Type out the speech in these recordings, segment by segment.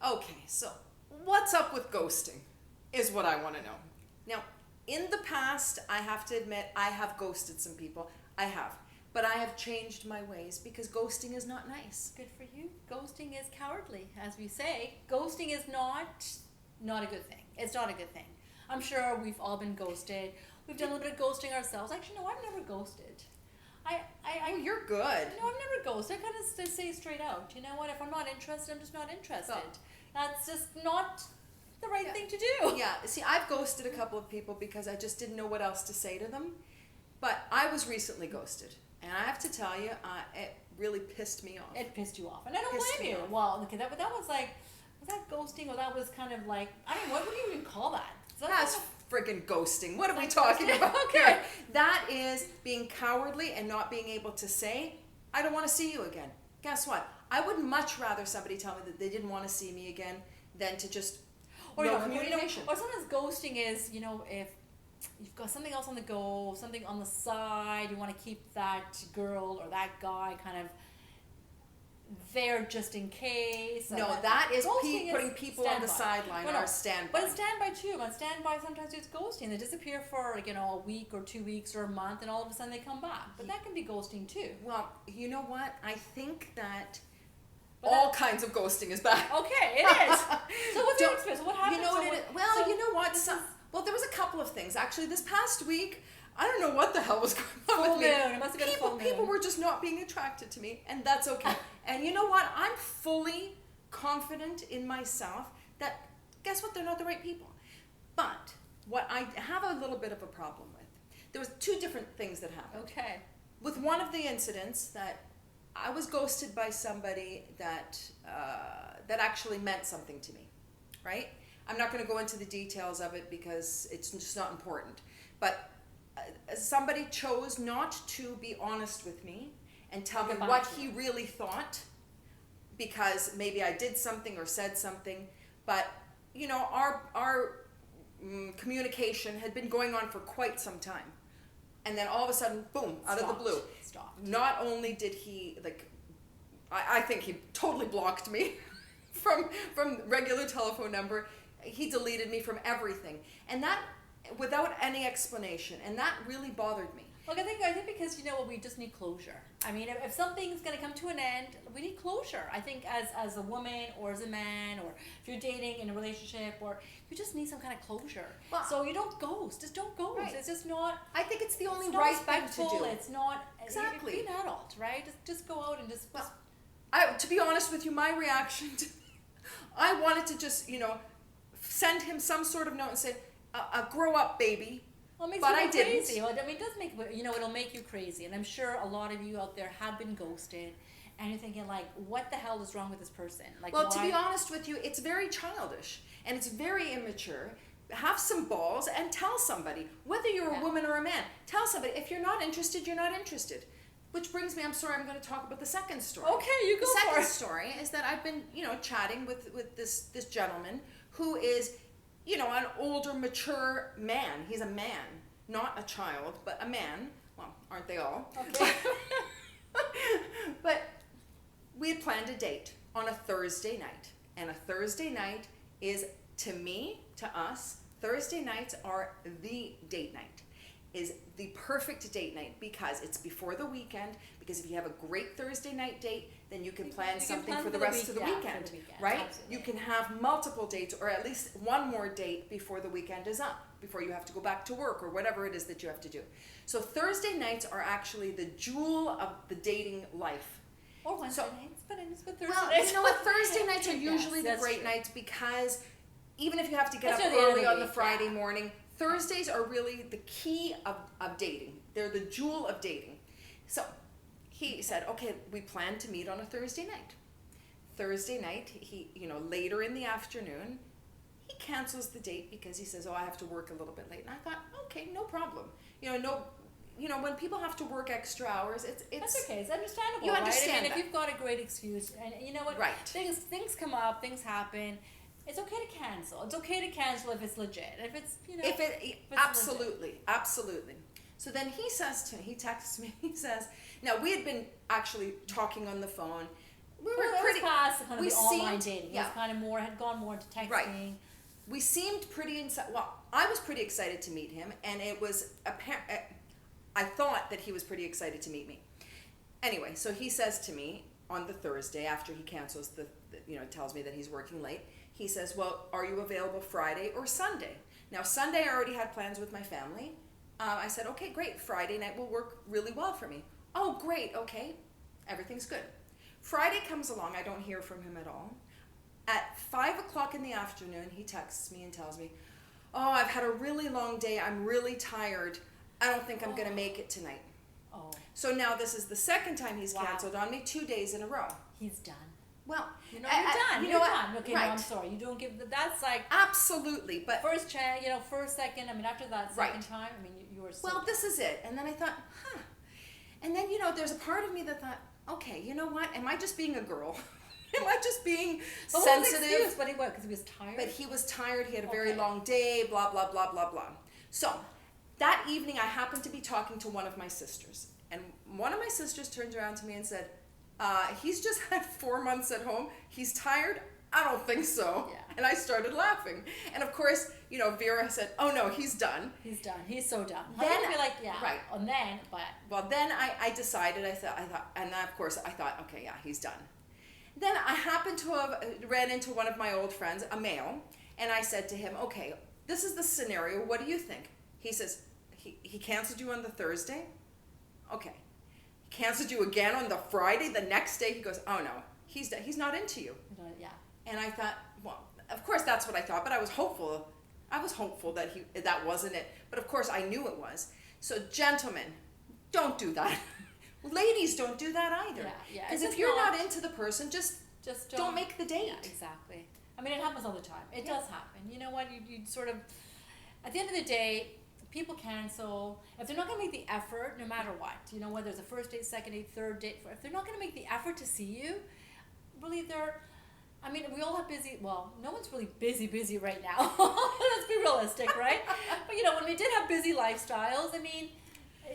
Okay, so what's up with ghosting is what I want to know. Now, in the past, I have to admit, I have ghosted some people. I have. But I have changed my ways because ghosting is not nice. Good for you. Ghosting is cowardly, as we say. Ghosting is not a good thing. It's not a good thing. I'm sure we've all been ghosted. We've done a little bit of ghosting ourselves. Actually, no, I've never ghosted. Oh, you're good. No, I've never ghosted. I kind of say straight out. You know what? If I'm not interested, I'm just not interested. Oh. That's just not the right thing to do. Yeah, see, I've ghosted a couple of people because I just didn't know what else to say to them. But I was recently ghosted. And I have to tell you, it really pissed me off. It pissed you off. And I don't blame you. Well, okay, that was like, was that ghosting or that was kind of like, I don't know, what would you even call that? That's friggin' ghosting. What are we talking about? Okay. That is being cowardly and not being able to say, I don't want to see you again. Guess what? I would much rather somebody tell me that they didn't want to see me again than to just no communication. Or sometimes ghosting is, if you've got something else on the go, something on the side, you want to keep that girl or that guy kind of there just in case. No, that is putting people on the sideline or standby. But it's standby too. On standby, sometimes it's ghosting. They disappear for a week or 2 weeks or a month, and all of a sudden they come back. But that can be ghosting too. Well, you know what? I think that all kinds of ghosting is bad. Okay, it is. So what's your experience? What happened? You know what? Well, you know what? Well, there was a couple of things actually. This past week, I don't know what the hell was going on with me. It must have been a full moon. People were just not being attracted to me, and that's okay. And you know what? I'm fully confident in myself that, guess what? They're not the right people. But what I have a little bit of a problem with, there was two different things that happened. Okay. With one of the incidents that I was ghosted by somebody that actually meant something to me, right? I'm not going to go into the details of it because it's just not important. But somebody chose not to be honest with me and tell me what he really thought because maybe I did something or said something. But, our communication had been going on for quite some time. And then all of a sudden, boom, out of the blue. Stopped. Not only did he, I think he totally blocked me from regular telephone number. He deleted me from everything. And that, without any explanation. And that really bothered me. Look, I think because we just need closure. I mean, if something's going to come to an end, we need closure. I think as a woman or as a man, or if you're dating in a relationship, or you just need some kind of closure. Well, so you don't ghost. Just don't ghost. Right. It's just not. I think it's the only right thing to do. It's not exactly. Be an adult, right? Just go out and just. Well, to be honest with you, my reaction I wanted to just send him some sort of note and say, "Grow up, baby." Well, it makes but you I didn't. Crazy. Well, I mean, it does make it'll make you crazy, and I'm sure a lot of you out there have been ghosted, and you're thinking what the hell is wrong with this person? Well, to be honest with you, it's very childish and it's very immature. Have some balls and tell somebody, whether you're a woman or a man. Tell somebody if you're not interested, you're not interested. Which brings me, I'm sorry, I'm going to talk about the second story. Okay, you go for it. The second story is that I've been, chatting with this gentleman who is, an older, mature man. He's a man, not a child, but a man. Well, aren't they all? Okay. But we had planned a date on a Thursday night. And a Thursday night is, to me, to us, Thursday nights are the date night. Is the perfect date night because it's before the weekend. Because if you have a great Thursday night date, then you can plan something for the rest of the weekend, right? Absolutely. You can have multiple dates or at least one more date before the weekend is up, before you have to go back to work or whatever it is that you have to do. So Thursday nights are actually the jewel of the dating life. Or Wednesday nights, but Thursday well, nights. You know what? Thursday nights are usually the great nights because even if you have to get up early on the Friday morning, Thursdays are really the key of dating. They're the jewel of dating. So he said, okay, we plan to meet on a Thursday night. Thursday night, he, later in the afternoon, he cancels the date because he says, I have to work a little bit late. And I thought, okay, no problem. When people have to work extra hours, it's that's okay. It's understandable. You right? understand if you've got a great excuse, and you know what, right? Things come up, things happen. It's okay to cancel. It's okay to cancel if it's legit. If it's absolutely. So then he texts me. He says, now we had been actually talking on the phone we Well, were it pretty. was past kind of we the online seemed- dating. It yeah. was kind of more, had gone more into texting. Right. We seemed pretty well, I was pretty excited to meet him, and it was apparent. I thought that he was pretty excited to meet me. Anyway, so he says to me on the Thursday after he cancels tells me that he's working late. He says, "Well, are you available Friday or Sunday?" Now, Sunday I already had plans with my family. I said, "Okay, great. Friday night will work really well for me." "Oh, great. Okay, everything's good." Friday comes along. I don't hear from him at all. At 5 o'clock in the afternoon, he texts me and tells me, "Oh, I've had a really long day. I'm really tired. I don't think I'm going to make it tonight." Oh, So now this is the second time he's Wow. canceled on me, 2 days in a row. he's done. Well, You're done. you You're know what? done. Okay, Right. no, I'm sorry. You don't give. That's like Absolutely, but first chance. First, second. I mean, after that second Right. time, I mean, you were. So well, this is it. And then I thought, And then there's a part of me that thought, okay, you know what? Am I just being a girl? Am I just being But what was the sensitive? excuse? But he was because he was tired. But he was tired. He had a very Okay. long day. Blah blah blah blah blah. So that evening, I happened to be talking to one of my sisters, and one of my sisters turned around to me and said, "He's just had 4 months at home. He's tired." "I don't think so." Yeah. And I started laughing. And of course, Vera said, "Oh no, he's done." He's done. He's so done. Then- Then be like, yeah, right. And then, but Well, then I decided. I thought, and then of course I thought, okay, yeah, he's done. Then I happened to have ran into one of my old friends, a male, and I said to him, "Okay, this is the scenario. What do you think?" He says, he canceled you on the Thursday? Okay. He canceled you again on the Friday? The next day he goes, "Oh no, he's done. He's not into you." yeah. And I thought, well, of course that's what I thought, but I was hopeful. I was hopeful that that wasn't it. But of course I knew it was. So gentlemen, don't do that. Ladies, don't do that either. Yeah. Because It's if you're not- not into the person, just Just don't make the date. Yeah, exactly. I mean, it happens all the time. It Yeah. does happen. You know what? You sort of, at the end of the day, people cancel if they're not going to make the effort, no matter what. Whether it's a first date, second date, third date. If they're not going to make the effort to see you, really, I mean, we all have busy. Well, no one's really busy right now. Let's be realistic, right? But when we did have busy lifestyles, I mean,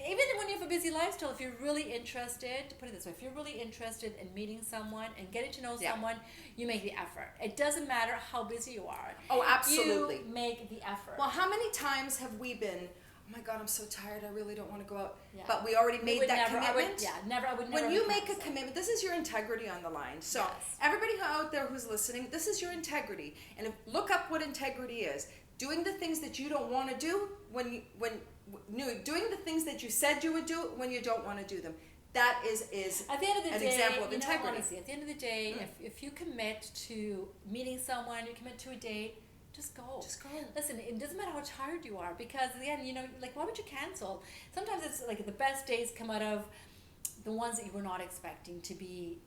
even when you have a busy lifestyle, if you're really interested, to put it this way, if you're really interested in meeting someone and getting to know Yeah. someone, you make the effort. It doesn't matter how busy you are. Oh, absolutely. You make the effort. Well, how many times have we been, "Oh my God, I'm so tired. I really don't want to go out." Yeah. But we already We made would that never, commitment. I would never. When you make a cancel. commitment, this is your integrity on the line. So Yes. everybody out there who's listening, this is your integrity. And look up what integrity is. Doing the things that you don't want to do doing the things that you said you would do when you don't want to do them. That is At the end of the an day, example of integrity. honestly, at the end of the day, if you commit to meeting someone, you commit to a date, just go. Just go. Listen, it doesn't matter how tired you are, because at the end, why would you cancel? Sometimes it's like the best days come out of the ones that you were not expecting to be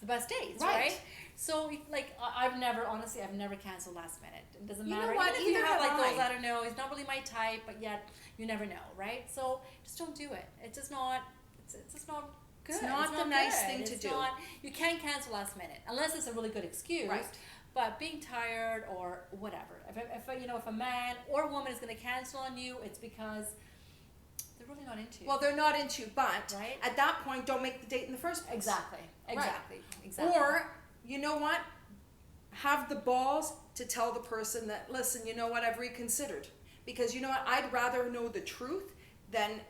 the best days, right? So, I've never canceled last minute. It doesn't You know matter. what? Even if Either you have have those, I. I don't know, he's not really my type, but yet you never know, right? So just don't do it. It's just not. It's just not good. It's not the nice good. thing to It's do. not- you can't cancel last minute unless it's a really good excuse. Right. But being tired or whatever, if a man or a woman is going to cancel on you, it's because they're really not into you. Well, they're not into you, but Right. at that point, don't make the date in the first place. exactly. Or, you know what? Have the balls to tell the person that, "Listen, you know what? I've reconsidered." Because you know what? I'd rather know the truth than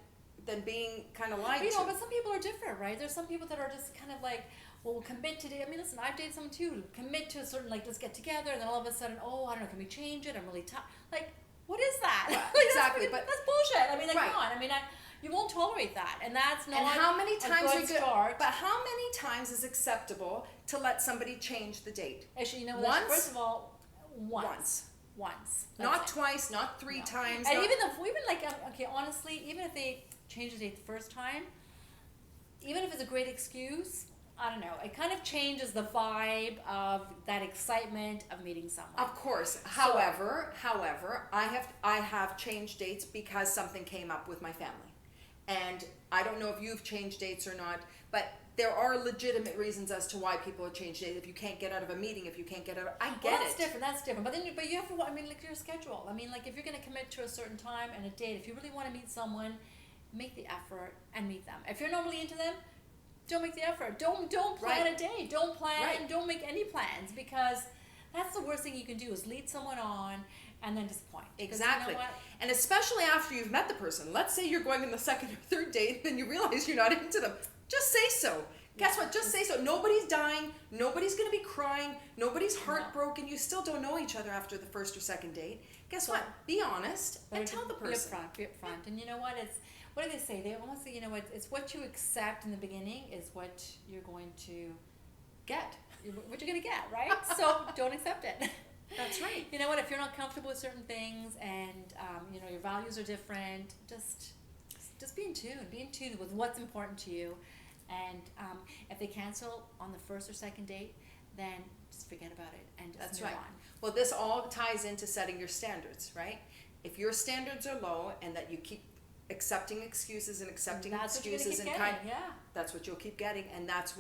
being kind of lied to. But some people are different, right? There's some people that are just kind of like, well, we'll commit to it. I mean, listen, I've dated someone too. Commit to a certain, let's get together, and then all of a sudden, oh, I don't know, can we change it? I'm really tired. What is that? Right, exactly, that's, but- that's bullshit. I mean, Right. come on. I mean, you won't tolerate that, and that's not And how many times a good start. But how many times is acceptable to let somebody change the date? Actually, you know what? Once? First of all, once. That's Not it. twice, not three No. times. And not- okay, honestly, even if they change the date the first time, even if it's a great excuse, I don't know, it kind of changes the vibe of that excitement of meeting someone. Of course. However, I have changed dates because something came up with my family. And I don't know if you've changed dates or not, but there are legitimate reasons as to why people have changed dates. If you can't get out of a meeting, if you can't get out of, I get Well, that's it. different. That's different. But you have to. I mean, your schedule. I mean, if you're going to commit to a certain time and a date, if you really want to meet someone, make the effort and meet them. If you're not really into them, Don't make the effort. Don't plan Right. a day. Don't plan. Right. Don't make any plans, because that's the worst thing you can do is lead someone on and then disappoint. 'Cause Exactly. You know what? And especially after you've met the person. Let's say you're going on the second or third date, then you realize you're not into them. Just say so. Guess what? Just say so. Nobody's dying. Nobody's going to be crying. Nobody's heartbroken. You still don't know each other after the first or second date. Guess what? Be honest and tell the person. Be upfront. And you know what? What do they say? They almost say, you know what? It's what you accept in the beginning is what you're going to Get. what you're going to get, right? So don't accept it. That's right. You know what? If you're not comfortable with certain things and you know your values are different, just be in tune. Be in tune with what's important to you. And if they cancel on the first or second date, then just forget about it and just That's move right. on. Well, this all ties into setting your standards, right? If your standards are low and that you keep accepting excuses and accepting That's what you're excuses gonna and keep kind, getting. Yeah. that's what you'll keep getting, and that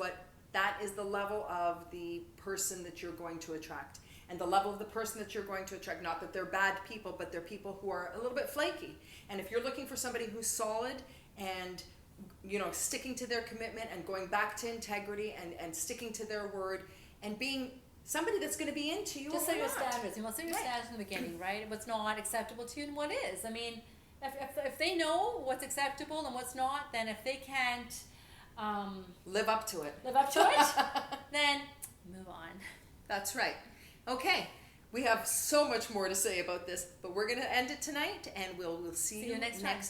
is the level of the person that you're going to attract. And the level of the person that you're going to attract, not that they're bad people, but they're people who are a little bit flaky. And if you're looking for somebody who's solid and, you know, sticking to their commitment and going back to integrity and sticking to their word and being somebody that's going to be into you, Just or set your not. standards. You must set your Right. standards in the beginning, right? What's not acceptable to you and what is. I mean, if they know what's acceptable and what's not, then if they can't Live up to it. live up to it, then move on. That's right. Okay, we have so much more to say about this, but we're going to end it tonight, and we'll see you next time.